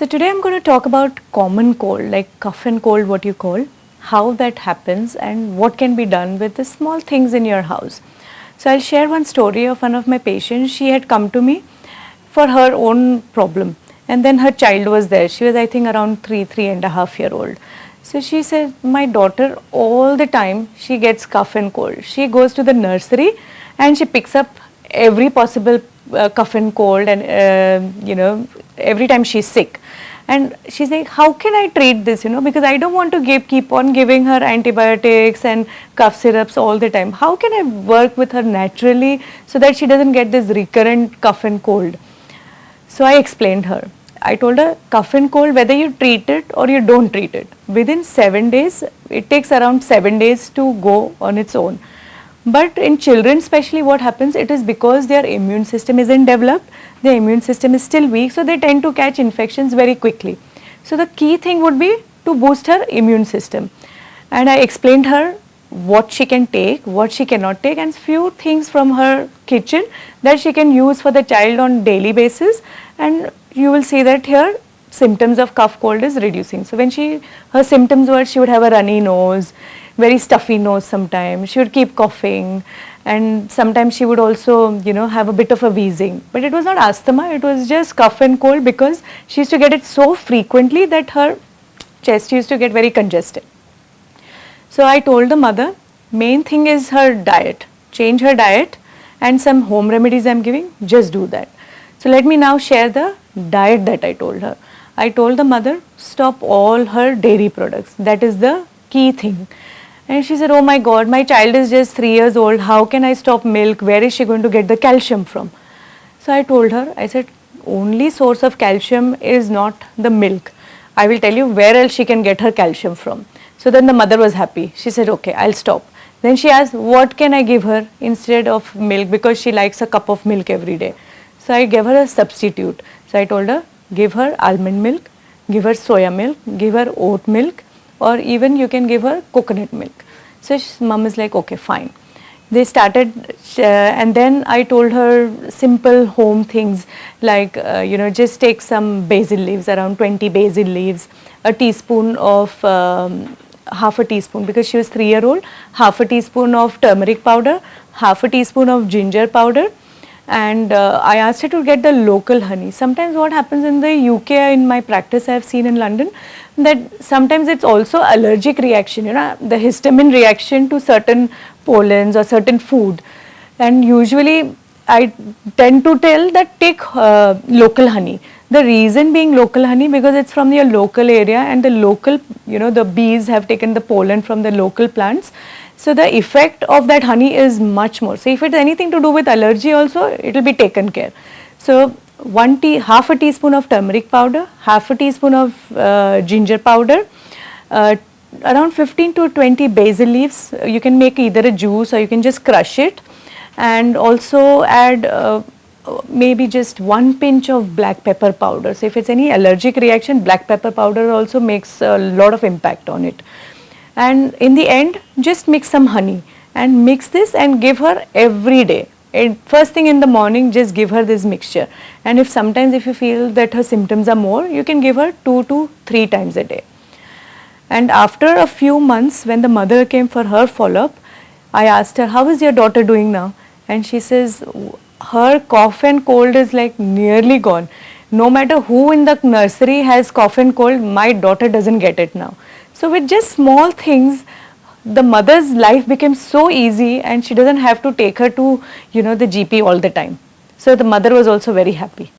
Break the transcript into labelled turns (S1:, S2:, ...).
S1: So today I'm going to talk about common cold, like cough and cold, what you call, how that happens and what can be done with the small things in your house. So I'll share one story of one of my patients. She had come to me for her own problem, and then her child was there. She was, I think, around 3.5 year old. So she said, my daughter all the time, she gets cough and cold. She goes to the nursery and she picks up every possible cough and cold, and every time she's sick. And she's like, how can I treat this, because I don't want to keep on giving her antibiotics and cough syrups all the time. How can I work with her naturally so that she doesn't get this recurrent cough and cold? So I explained her. I told her, cough and cold, whether you treat it or you don't treat it, within 7 days, it takes around 7 days to go on its own. But in children especially, what happens, it is because their immune system isn't developed, their immune system is still weak, so they tend to catch infections very quickly. So the key thing would be to boost her immune system. And I explained her what she can take, what she cannot take, and few things from her kitchen that she can use for the child on daily basis, and you will see that here symptoms of cough cold is reducing. So when her symptoms were, she would have a runny nose, very stuffy nose sometimes, she would keep coughing, and sometimes she would also have a bit of a wheezing, but it was not asthma, it was just cough and cold because she used to get it so frequently that her chest used to get very congested. So I told the mother, main thing is her diet, change her diet, and some home remedies I'm giving, just do that. So let me now share the diet that I told her. I told the mother, stop all her dairy products, that is the key thing. And she said, oh my God, my child is just 3 years old, how can I stop milk, where is she going to get the calcium from? So I told her, I said, only source of calcium is not the milk. I will tell you where else she can get her calcium from. So then the mother was happy. She said, okay, I'll stop. Then she asked, what can I give her instead of milk, because she likes a cup of milk every day. So I gave her a substitute. So I told her, give her almond milk, give her soya milk, give her oat milk, or even you can give her coconut milk. So mom is like, okay, fine. They started, and then I told her simple home things like, just take some basil leaves, around 20 basil leaves, a teaspoon of, half a teaspoon, because she was 3-year-old, half a teaspoon of turmeric powder, half a teaspoon of ginger powder, and I asked her to get the local honey. Sometimes what happens in the UK, in my practice I have seen in London, that sometimes it's also allergic reaction, the histamine reaction to certain pollens or certain food. And usually I tend to tell that take local honey. The reason being local honey, because it's from your local area, and the local, the bees have taken the pollen from the local plants. So the effect of that honey is much more. So if it's anything to do with allergy also, it will be taken care. So half a teaspoon of turmeric powder, half a teaspoon of ginger powder, around 15 to 20 basil leaves. You can make either a juice or you can just crush it, and also add maybe just 1 pinch of black pepper powder. So if it's any allergic reaction, black pepper powder also makes a lot of impact on it. And in the end, just mix some honey and mix this and give her every day. First thing in the morning, just give her this mixture. And if you feel that her symptoms are more, you can give her 2 to 3 times a day. And after a few months, when the mother came for her follow-up, I asked her, how is your daughter doing now? And she says, her cough and cold is like nearly gone. No matter who in the nursery has cough and cold, my daughter doesn't get it now. So with just small things, the mother's life became so easy, and she doesn't have to take her to, the GP all the time. So the mother was also very happy.